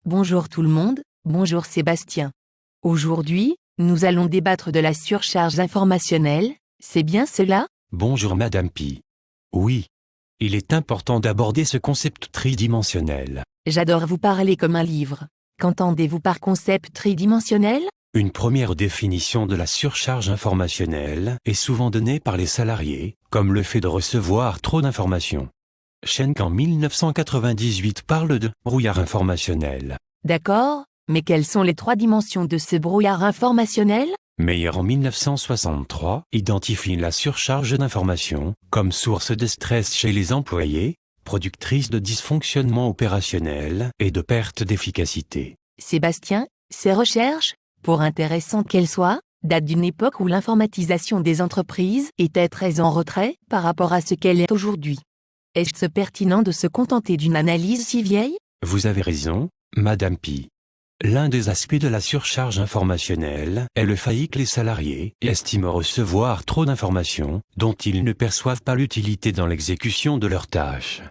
Bonjour tout le monde, bonjour Sébastien. Aujourd'hui, nous allons débattre de la surcharge informationnelle, c'est bien cela? Bonjour Madame Pi. Oui. Il est important d'aborder ce concept tridimensionnel. J'adore vous parler comme un livre. Qu'entendez-vous par concept tridimensionnel? Une première définition de la surcharge informationnelle est souvent donnée par les salariés, comme le fait de recevoir trop d'informations. Schenck en 1998 parle de brouillard informationnel. D'accord, mais quelles sont les trois dimensions de ce brouillard informationnel? Meyer en 1963 identifie la surcharge d'informations comme source de stress chez les employés, productrice de dysfonctionnements opérationnels et de perte d'efficacité. Sébastien, ces recherches, pour intéressantes qu'elles soient, datent d'une époque où l'informatisation des entreprises était très en retrait par rapport à ce qu'elle est aujourd'hui. Est-ce pertinent de se contenter d'une analyse si vieille? Vous avez raison, Madame Pi. L'un des aspects de la surcharge informationnelle est le fait que les salariés estiment recevoir trop d'informations dont ils ne perçoivent pas l'utilité dans l'exécution de leurs tâches.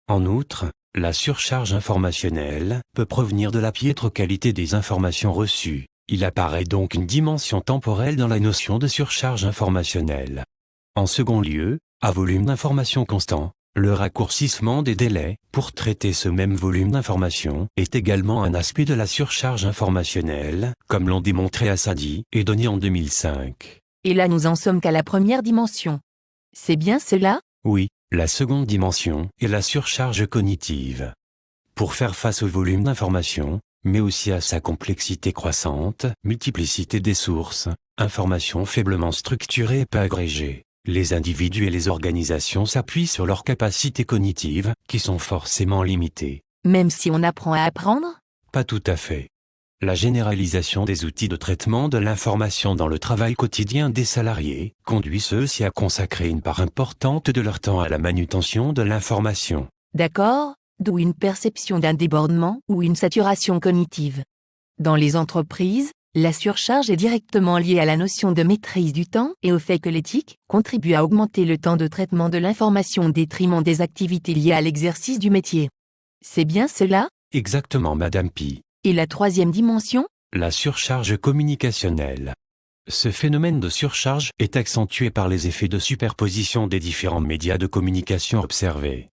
En outre, la surcharge informationnelle peut provenir de la piètre qualité des informations reçues. Il apparaît donc une dimension temporelle dans la notion de surcharge informationnelle. En second lieu, à volume d'informations constant, le raccourcissement des délais pour traiter ce même volume d'informations est également un aspect de la surcharge informationnelle, comme l'ont démontré Assadi et Donny en 2005. Et là nous en sommes qu'à la première dimension. C'est bien cela? Oui, la seconde dimension est la surcharge cognitive. Pour faire face au volume d'informations, mais aussi à sa complexité croissante, multiplicité des sources, informations faiblement structurées et peu agrégées, les individus et les organisations s'appuient sur leurs capacités cognitives, qui sont forcément limitées. Même si on apprend à apprendre? Pas tout à fait. La généralisation des outils de traitement de l'information dans le travail quotidien des salariés conduit ceux-ci à consacrer une part importante de leur temps à la manutention de l'information. D'accord, d'où une perception d'un débordement ou une saturation cognitive. Dans les entreprises, la surcharge est directement liée à la notion de maîtrise du temps et au fait que l'éthique contribue à augmenter le temps de traitement de l'information au détriment des activités liées à l'exercice du métier. C'est bien cela? Exactement, Madame Pi. Et la troisième dimension? La surcharge communicationnelle. Ce phénomène de surcharge est accentué par les effets de superposition des différents médias de communication observés.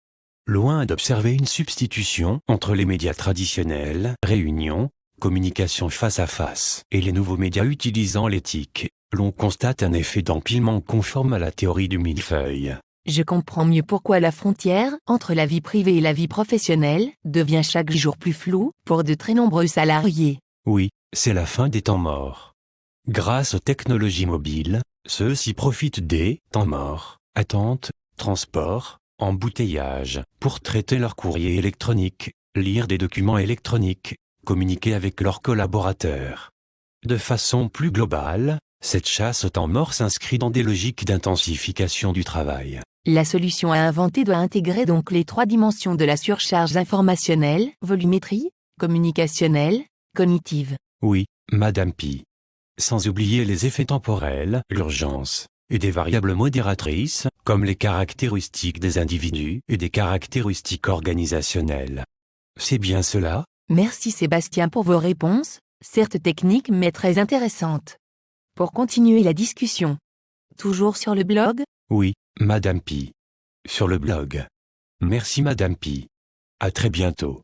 Loin d'observer une substitution entre les médias traditionnels, réunions, communication face à face, et les nouveaux médias utilisant l'éthique, l'on constate un effet d'empilement conforme à la théorie du millefeuille. Je comprends mieux pourquoi la frontière entre la vie privée et la vie professionnelle devient chaque jour plus floue pour de très nombreux salariés. Oui, c'est la fin des temps morts. Grâce aux technologies mobiles, ceux-ci profitent des temps morts, attente, transport, embouteillage, pour traiter leur courrier électronique, lire des documents électroniques, communiquer avec leurs collaborateurs. De façon plus globale, cette chasse au temps mort s'inscrit dans des logiques d'intensification du travail. La solution à inventer doit intégrer donc les trois dimensions de la surcharge informationnelle, volumétrie, communicationnelle, cognitive. Oui, Madame Pi. Sans oublier les effets temporels, l'urgence, et des variables modératrices, comme les caractéristiques des individus et des caractéristiques organisationnelles. C'est bien cela? Merci Sébastien pour vos réponses, certes techniques mais très intéressantes. Pour continuer la discussion. Toujours sur le blog? Oui, Madame Pi. Sur le blog. Merci Madame Pi. À très bientôt.